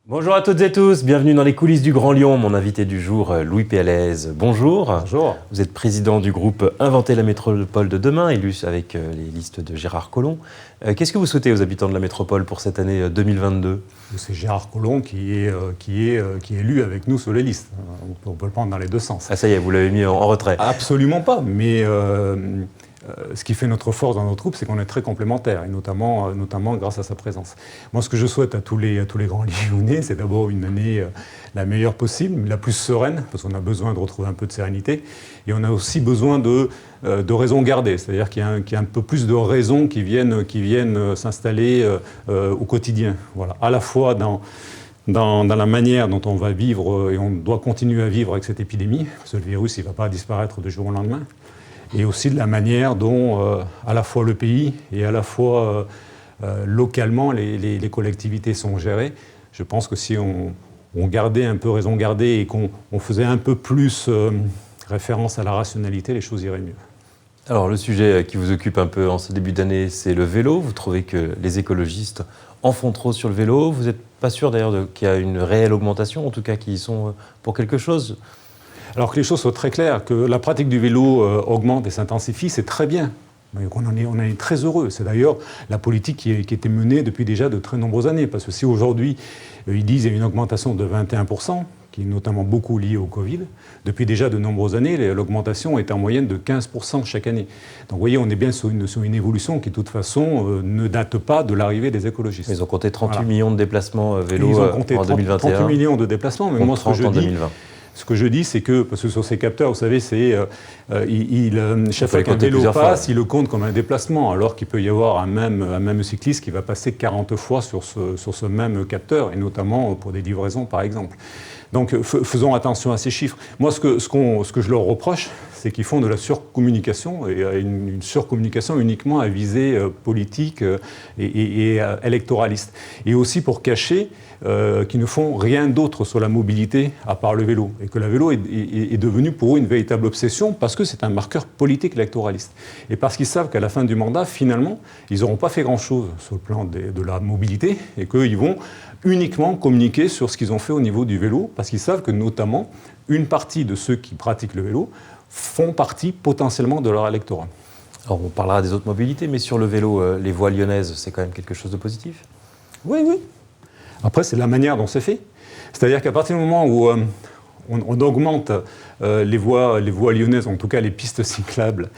Bonjour à toutes et tous, bienvenue dans les coulisses du Grand Lyon. Mon invité du jour, Louis Péalez. Bonjour. Bonjour. Vous êtes président du groupe Inventer la métropole de demain, élu avec les listes de Gérard Collomb. Qu'est-ce que vous souhaitez aux habitants de la métropole pour cette année 2022 ? C'est Gérard Collomb qui est élu avec nous sur les listes. On peut le prendre dans les deux sens. Ah ça y est, vous l'avez mis en retrait. Absolument pas, mais ce qui fait notre force dans notre groupe, c'est qu'on est très complémentaires, et notamment grâce à sa présence. Moi, ce que je souhaite à tous les grands Lyonnais, c'est d'abord une année la meilleure possible, la plus sereine, parce qu'on a besoin de retrouver un peu de sérénité, et on a aussi besoin de raisons gardées, c'est-à-dire qu'il y a un peu plus de raisons qui viennent s'installer au quotidien. Voilà, à la fois dans la manière dont on va vivre, et on doit continuer à vivre avec cette épidémie, parce que le virus, il ne va pas disparaître du jour au lendemain, et aussi de la manière dont, à la fois le pays et à la fois localement, les collectivités sont gérées. Je pense que si on gardait un peu raison gardée et qu'on faisait un peu plus référence à la rationalité, les choses iraient mieux. Alors le sujet qui vous occupe un peu en ce début d'année, c'est le vélo. Vous trouvez que les écologistes en font trop sur le vélo. Vous n'êtes pas sûr d'ailleurs qu'il y a une réelle augmentation, en tout cas qu'ils y sont pour quelque chose ? Alors que les choses soient très claires, que la pratique du vélo augmente et s'intensifie, c'est très bien. On en est très heureux. C'est d'ailleurs la politique qui était menée depuis déjà de très nombreuses années. Parce que si aujourd'hui, ils disent qu'il y a une augmentation de 21%, qui est notamment beaucoup liée au Covid, depuis déjà de nombreuses années, l'augmentation est en moyenne de 15% chaque année. Donc vous voyez, on est bien sur une évolution qui, de toute façon, ne date pas de l'arrivée des écologistes. Ils ont compté 38 millions de déplacements vélo ils ont compté en 2021. 38 millions de déplacements, mais moi, ce que je dis... 2020. Ce que je dis, c'est que, parce que sur ces capteurs, vous savez, chaque fois qu'un vélo passe, il le compte comme un déplacement, alors qu'il peut y avoir un même cycliste qui va passer 40 fois sur ce même capteur, et notamment pour des livraisons, par exemple. Donc faisons attention à ces chiffres. Moi, ce que je leur reproche, c'est qu'ils font de la surcommunication, et une surcommunication uniquement à visée politique et électoraliste. Et aussi pour cacher qu'ils ne font rien d'autre sur la mobilité à part le vélo. Et que le vélo est devenu pour eux une véritable obsession parce que c'est un marqueur politique électoraliste. Et parce qu'ils savent qu'à la fin du mandat, finalement, ils n'auront pas fait grand-chose sur le plan de la mobilité et qu'ils vont uniquement communiquer sur ce qu'ils ont fait au niveau du vélo parce qu'ils savent que notamment une partie de ceux qui pratiquent le vélo font partie potentiellement de leur électorat. Alors on parlera des autres mobilités, mais sur le vélo, les voies lyonnaises, c'est quand même quelque chose de positif ? Oui. Après, c'est la manière dont c'est fait. C'est-à-dire qu'à partir du moment où on augmente les voies lyonnaises, en tout cas les pistes cyclables,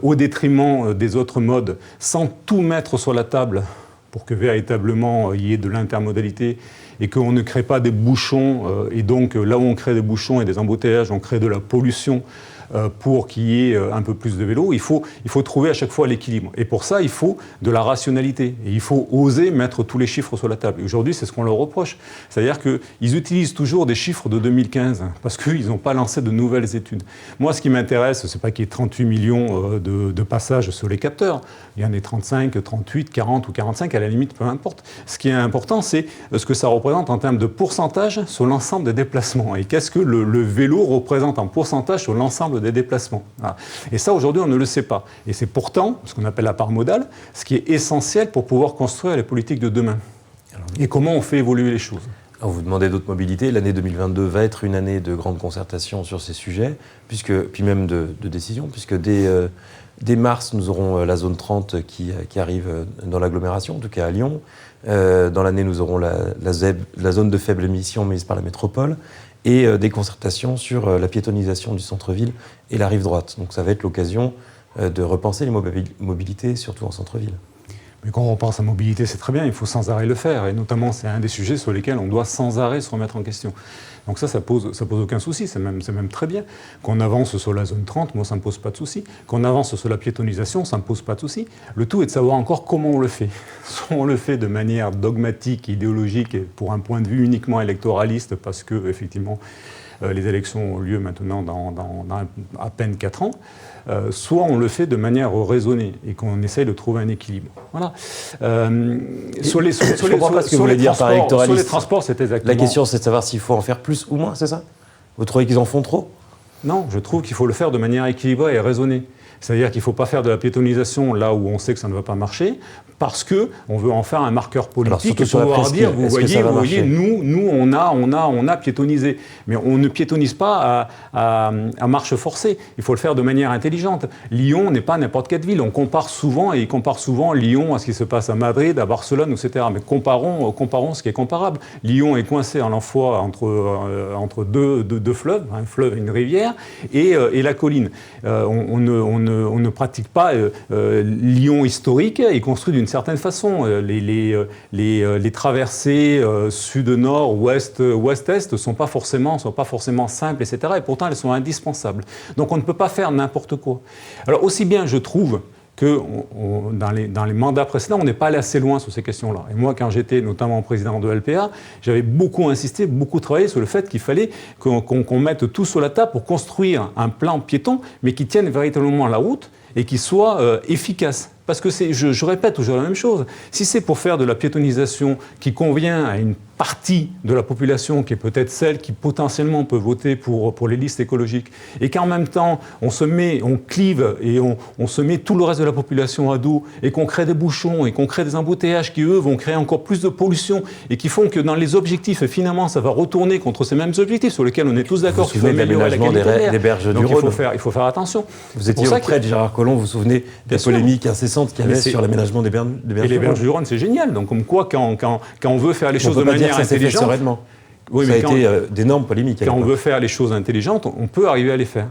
au détriment des autres modes, sans tout mettre sur la table pour que véritablement il y ait de l'intermodalité et qu'on ne crée pas des bouchons, et donc là où on crée des bouchons et des embouteillages, on crée de la pollution pour qu'il y ait un peu plus de vélos, il faut trouver à chaque fois l'équilibre. Et pour ça, il faut de la rationalité. Et il faut oser mettre tous les chiffres sur la table. Et aujourd'hui, c'est ce qu'on leur reproche. C'est-à-dire qu'ils utilisent toujours des chiffres de 2015 parce qu'ils n'ont pas lancé de nouvelles études. Moi, ce qui m'intéresse, c'est pas qu'il y ait 38 millions de passages sur les capteurs. Il y en a 35, 38, 40 ou 45, à la limite, peu importe. Ce qui est important, c'est ce que ça représente en termes de pourcentage sur l'ensemble des déplacements. Et qu'est-ce que le vélo représente en pourcentage sur l'ensemble des déplacements. Voilà. Et ça, aujourd'hui, on ne le sait pas. Et c'est pourtant ce qu'on appelle la part modale, ce qui est essentiel pour pouvoir construire les politiques de demain. Et comment on fait évoluer les choses. Alors vous demandez d'autres mobilités. L'année 2022 va être une année de grande concertation sur ces sujets, puis même de décision, puisque dès mars, nous aurons la zone 30 qui arrive dans l'agglomération, en tout cas à Lyon. Dans l'année, nous aurons la zone de faible émission mise par la métropole. Et des concertations sur la piétonisation du centre-ville et la rive droite. Donc ça va être l'occasion de repenser les mobilités, surtout en centre-ville. Mais quand on pense à mobilité, c'est très bien, il faut sans arrêt le faire. Et notamment, c'est un des sujets sur lesquels on doit sans arrêt se remettre en question. Donc ça pose aucun souci, c'est même très bien. Qu'on avance sur la zone 30, moi, ça ne me pose pas de souci. Qu'on avance sur la piétonisation, ça ne me pose pas de souci. Le tout est de savoir encore comment on le fait. Soit on le fait de manière dogmatique, idéologique, et pour un point de vue uniquement électoraliste, parce que, effectivement, les élections ont lieu maintenant dans à peine 4 ans, soit on le fait de manière raisonnée et qu'on essaye de trouver un équilibre. Voilà. Sur les transports, c'est exactement... La question, c'est de savoir s'il faut en faire plus ou moins, c'est ça ? Vous trouvez qu'ils en font trop ? Non, je trouve qu'il faut le faire de manière équilibrée et raisonnée. C'est-à-dire qu'il ne faut pas faire de la piétonisation là où on sait que ça ne va pas marcher, parce qu'on veut en faire un marqueur politique et pouvoir dire, vous voyez, nous on a piétonisé. Mais on ne piétonise pas à marche forcée. Il faut le faire de manière intelligente. Lyon n'est pas n'importe quelle ville. On compare souvent, et ils comparent souvent Lyon à ce qui se passe à Madrid, à Barcelone, etc. Mais comparons ce qui est comparable. Lyon est coincé à la fois entre deux fleuves, un fleuve et une rivière, et la colline. On ne pratique pas Lyon historique et construit d'une certaine façon. Les traversées sud-nord, ouest-est ne sont pas forcément simples, etc. Et pourtant, elles sont indispensables. Donc, on ne peut pas faire n'importe quoi. Alors, aussi bien, je trouve que dans les mandats précédents, on n'est pas allé assez loin sur ces questions-là. Et moi, quand j'étais notamment président de LPA, j'avais beaucoup insisté, beaucoup travaillé sur le fait qu'il fallait qu'on mette tout sur la table pour construire un plan piéton, mais qui tienne véritablement la route et qui soit efficace. Parce que je répète toujours la même chose. Si c'est pour faire de la piétonisation qui convient à une partie de la population, qui est peut-être celle qui potentiellement peut voter pour les listes écologiques, et qu'en même temps, on clive et on se met tout le reste de la population à dos, et qu'on crée des bouchons, et qu'on crée des embouteillages qui, eux, vont créer encore plus de pollution, et qui font que dans les objectifs, finalement, ça va retourner contre ces mêmes objectifs sur lesquels on est tous d'accord qu'il faut améliorer la qualité de l'air. Des berges du Rhône. Il faut faire attention. Vous étiez auprès de Gérard Collomb, vous vous souvenez des polémiques incessantes qu'il y avait sur l'aménagement des berges du Rhône. Et les berges du Rhône, c'est génial. Donc, comme quoi, quand on veut faire les choses de manière intelligente, oui, ça a été d'énormes polémiques. Quand on veut faire les choses intelligentes, on peut arriver à les faire.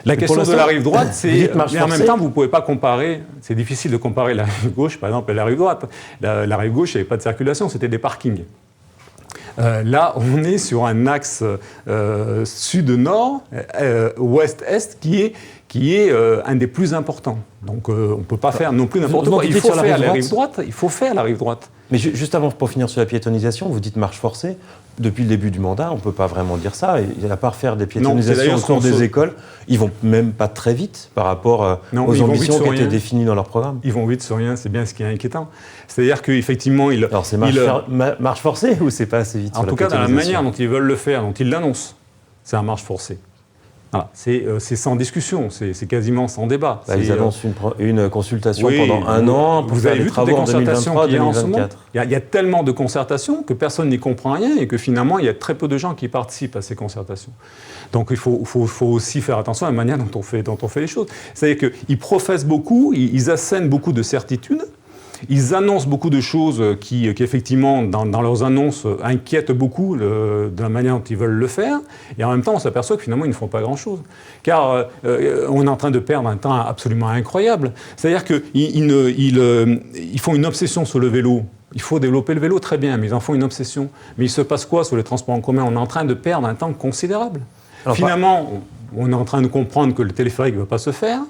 La question de la rive droite, c'est... Mais en même temps, vous ne pouvez pas comparer... C'est difficile de comparer la rive gauche, par exemple, et la rive droite. La rive gauche, il n'y avait pas de circulation, c'était des parkings. Là, on est sur un axe sud-nord, ouest-est, qui est un des plus importants. Donc, on ne peut pas faire non plus n'importe quoi. Il faut faire la rive droite. Il faut faire la rive droite. Mais juste avant, pour finir sur la piétonisation, vous dites marche forcée. Depuis le début du mandat, on ne peut pas vraiment dire ça. Et à part faire des piétonisations autour des écoles, ils ne vont même pas très vite par rapport aux ambitions qui étaient définies dans leur programme. Ils vont vite sur rien, c'est bien ce qui est inquiétant. C'est-à-dire qu'effectivement... Alors c'est marche forcée ou c'est pas assez vite? En tout cas, dans la manière dont ils veulent le faire, dont ils l'annoncent, c'est un marche forcée. Voilà, c'est sans discussion, c'est quasiment sans débat. Ils annoncent une consultation pendant un an pour faire les travaux en 2023-2024. Il y a tellement de concertations que personne n'y comprend rien et que finalement, il y a très peu de gens qui participent à ces concertations. Donc il faut aussi faire attention à la manière dont on fait les choses. C'est-à-dire qu'ils professent beaucoup, ils assènent beaucoup de certitudes. Ils annoncent beaucoup de choses qui effectivement, dans leurs annonces, inquiètent beaucoup de la manière dont ils veulent le faire. Et en même temps, on s'aperçoit que finalement, ils ne font pas grand-chose. Car on est en train de perdre un temps absolument incroyable. C'est-à-dire qu'ils font une obsession sur le vélo. Il faut développer le vélo, très bien, mais ils en font une obsession. Mais il se passe quoi sur les transports en commun? On est en train de perdre un temps considérable. Alors, finalement, on est en train de comprendre que le téléphérique ne va pas se faire.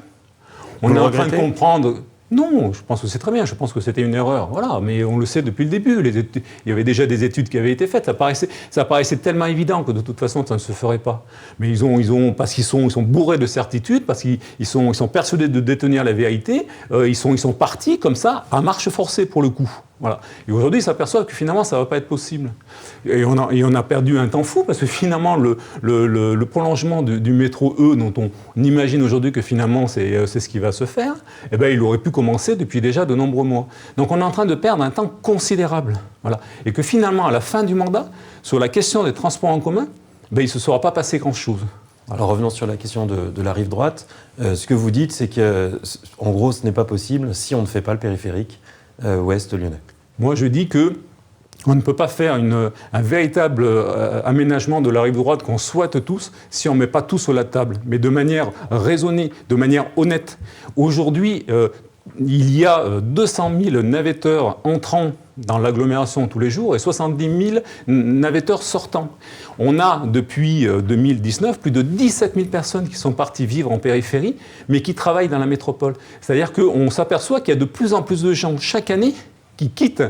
On est en train de comprendre... Non, je pense que c'est très bien, je pense que c'était une erreur. Voilà, mais on le sait depuis le début. Il y avait déjà des études qui avaient été faites. Ça paraissait tellement évident que de toute façon, ça ne se ferait pas. Mais parce qu'ils sont bourrés de certitudes, parce qu'ils sont persuadés de détenir la vérité, ils sont partis comme ça, à marche forcée pour le coup. Voilà. Et aujourd'hui, ils s'aperçoivent que finalement, ça ne va pas être possible. Et on a perdu un temps fou, parce que finalement, le prolongement du métro E, dont on imagine aujourd'hui que finalement, c'est ce qui va se faire, eh ben, il aurait pu commencer depuis déjà de nombreux mois. Donc on est en train de perdre un temps considérable. Voilà. Et que finalement, à la fin du mandat, sur la question des transports en commun, ben, il ne se sera pas passé grand-chose. Alors revenons sur la question de la rive droite. Ce que vous dites, c'est qu'en gros, ce n'est pas possible si on ne fait pas le périphérique ouest lyonnais. Moi, je dis que on ne peut pas faire un véritable aménagement de la rive droite qu'on souhaite tous si on ne met pas tout sur la table, mais de manière raisonnée, de manière honnête. Aujourd'hui, il y a 200 000 navetteurs entrant dans l'agglomération tous les jours et 70 000 navetteurs sortants. On a, depuis 2019, plus de 17 000 personnes qui sont parties vivre en périphérie, mais qui travaillent dans la métropole. C'est-à-dire qu'on s'aperçoit qu'il y a de plus en plus de gens chaque année qui quittent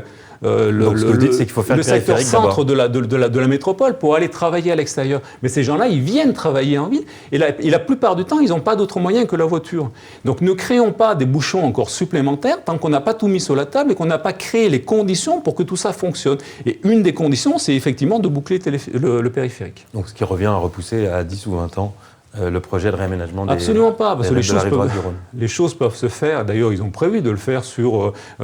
le secteur centre de la métropole pour aller travailler à l'extérieur. Mais ces gens-là, ils viennent travailler en ville et la plupart du temps, ils n'ont pas d'autre moyen que la voiture. Donc ne créons pas des bouchons encore supplémentaires tant qu'on n'a pas tout mis sur la table et qu'on n'a pas créé les conditions pour que tout ça fonctionne. Et une des conditions, c'est effectivement de boucler le périphérique. Donc ce qui revient à repousser à 10 ou 20 ans le projet de réaménagement Absolument pas, parce que les choses peuvent se faire. D'ailleurs, ils ont prévu de le faire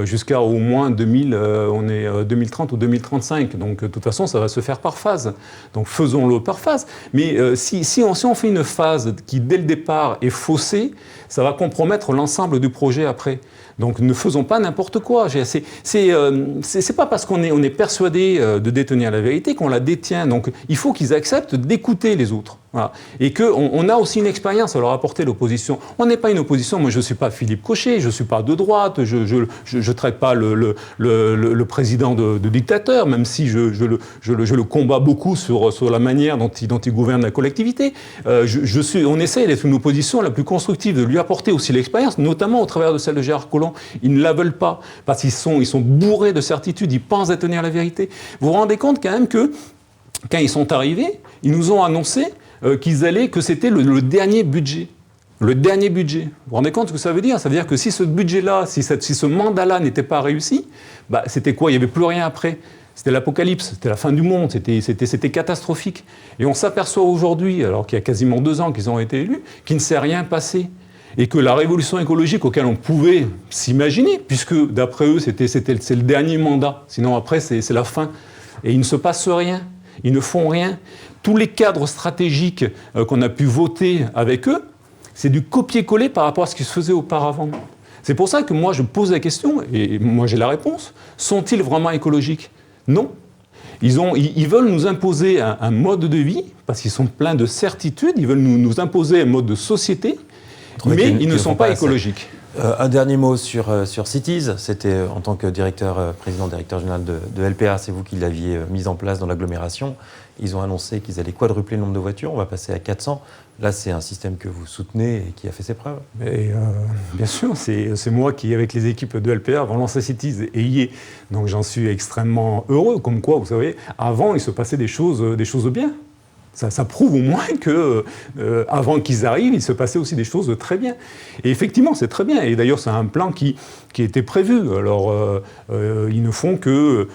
jusqu'à au moins 2030 ou 2035. Donc, de toute façon, ça va se faire par phase. Donc, faisons-le par phase. Mais si on fait une phase qui, dès le départ, est faussée, ça va compromettre l'ensemble du projet après. Donc ne faisons pas n'importe quoi. C'est pas parce qu'on est persuadé de détenir la vérité qu'on la détient. Donc il faut qu'ils acceptent d'écouter les autres. Voilà. Et qu'on a aussi une expérience à leur apporter, l'opposition. On n'est pas une opposition. Moi, je ne suis pas Philippe Cochet, je ne suis pas de droite, je ne traite pas le président de dictateur, même si je le combats beaucoup sur la manière dont il gouverne la collectivité. On essaie d'être une opposition la plus constructive, de lui apporter aussi l'expérience, notamment au travers de celle de Gérard Collomb. Ils ne la veulent pas, parce qu'ils sont bourrés de certitudes, ils pensent détenir la vérité. Vous vous rendez compte quand même que, quand ils sont arrivés, ils nous ont annoncé que c'était le dernier budget. Le dernier budget. Vous vous rendez compte ce que ça veut dire? Ça veut dire que si ce budget-là, si ce mandat-là n'était pas réussi, c'était quoi? Il n'y avait plus rien après. C'était l'apocalypse, c'était la fin du monde, c'était catastrophique. Et on s'aperçoit aujourd'hui, alors qu'il y a quasiment 2 ans qu'ils ont été élus, qu'il ne s'est rien passé. Et que la révolution écologique auquel on pouvait s'imaginer, puisque d'après eux, c'est le dernier mandat, sinon après c'est la fin. Et il ne se passe rien, ils ne font rien. Tous les cadres stratégiques qu'on a pu voter avec eux, c'est du copier-coller par rapport à ce qui se faisait auparavant. C'est pour ça que moi je pose la question, et moi j'ai la réponse, sont-ils vraiment écologiques? Non. Ils veulent nous imposer un mode de vie, parce qu'ils sont pleins de certitudes, ils veulent nous imposer un mode de société, mais ils ne sont pas écologiques. Un dernier mot sur Cities. C'était en tant que président directeur général de LPA, c'est vous qui l'aviez mis en place dans l'agglomération. Ils ont annoncé qu'ils allaient quadrupler le nombre de voitures, on va passer à 400. Là, c'est un système que vous soutenez et qui a fait ses preuves. Bien sûr, c'est moi qui, avec les équipes de LPA, avons lancé Cities et y est. Donc j'en suis extrêmement heureux. Comme quoi, vous savez, avant, il se passait des choses bien. Ça prouve au moins qu'avant qu'ils arrivent, il se passait aussi des choses très bien. Et effectivement, c'est très bien. Et d'ailleurs, c'est un plan qui était prévu. Alors, ils ne font que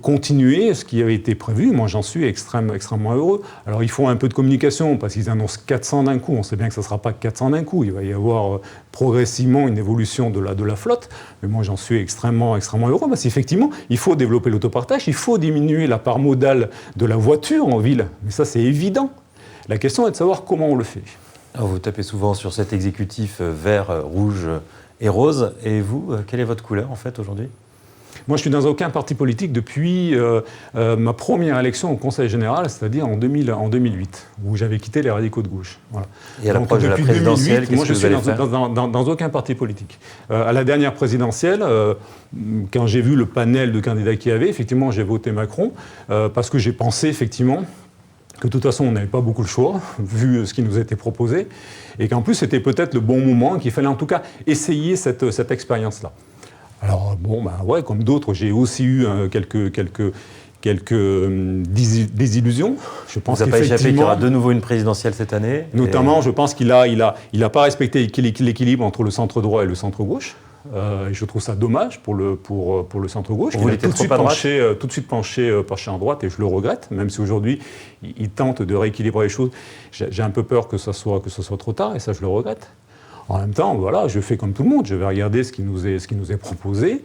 continuer ce qui avait été prévu. Moi, j'en suis extrêmement heureux. Alors, il faut un peu de communication, parce qu'ils annoncent 400 d'un coup. On sait bien que ça ne sera pas 400 d'un coup. Il va y avoir progressivement une évolution de la flotte. Mais moi, j'en suis extrêmement heureux, parce qu'effectivement, il faut développer l'autopartage, il faut diminuer la part modale de la voiture en ville. Mais ça, c'est évident. La question est de savoir comment on le fait. Alors vous tapez souvent sur cet exécutif vert, rouge et rose. Et vous, quelle est votre couleur en fait aujourd'hui? Moi, je suis dans aucun parti politique depuis ma première élection au Conseil général, c'est-à-dire en 2008, où j'avais quitté les radicaux de gauche. Voilà. Et à l'approche de la présidentielle, 2008, moi, je suis dans aucun parti politique. À la dernière présidentielle, quand j'ai vu le panel de candidats qu'il y avait, effectivement, j'ai voté Macron, parce que j'ai pensé, effectivement, que de toute façon, on n'avait pas beaucoup le choix, vu ce qui nous était proposé, et qu'en plus, c'était peut-être le bon moment, qu'il fallait en tout cas essayer cette expérience-là. Alors, ouais, comme d'autres, j'ai aussi eu quelques désillusions. Je pense vous n'avez pas échappé qu'il y aura de nouveau une présidentielle cette année. Notamment, je pense qu'il n'a pas respecté l'équilibre entre le centre droit et le centre gauche. Et je trouve ça dommage pour le centre-gauche. Il a tout de suite penché en droite, et je le regrette, même si aujourd'hui, il tente de rééquilibrer les choses. J'ai un peu peur que ce soit trop tard, et ça, je le regrette. En même temps, voilà, je fais comme tout le monde, je vais regarder ce qui nous est proposé.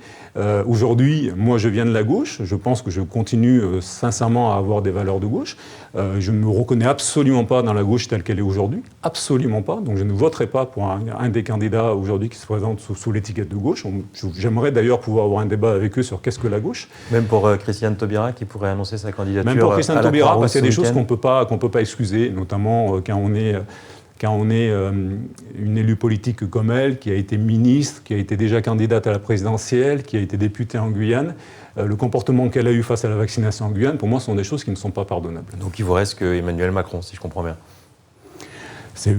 Aujourd'hui, moi, je viens de la gauche, je pense que je continue sincèrement à avoir des valeurs de gauche. Je ne me reconnais absolument pas dans la gauche telle qu'elle est aujourd'hui, absolument pas. Donc je ne voterai pas pour un des candidats aujourd'hui qui se présente sous l'étiquette de gauche. J'aimerais d'ailleurs pouvoir avoir un débat avec eux sur qu'est-ce que la gauche. Même pour Christiane Taubira qui pourrait annoncer sa candidature. Même pour Christiane Taubira, parce qu'il y a des choses qu'on ne peut pas excuser, notamment quand on est une élue politique comme elle, qui a été ministre, qui a été déjà candidate à la présidentielle, qui a été députée en Guyane, le comportement qu'elle a eu face à la vaccination en Guyane, pour moi, sont des choses qui ne sont pas pardonnables. Donc il vous reste que Emmanuel Macron, si je comprends bien. C'est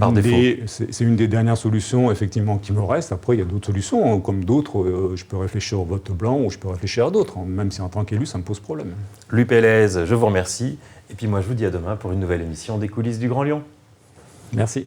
une des dernières solutions, effectivement, qui me reste. Après, il y a d'autres solutions. Comme d'autres, je peux réfléchir au vote blanc ou je peux réfléchir à d'autres. Même si en tant qu'élu, ça me pose problème. Louis Pellez, je vous remercie. Et puis moi, je vous dis à demain pour une nouvelle émission des coulisses du Grand Lyon. Merci.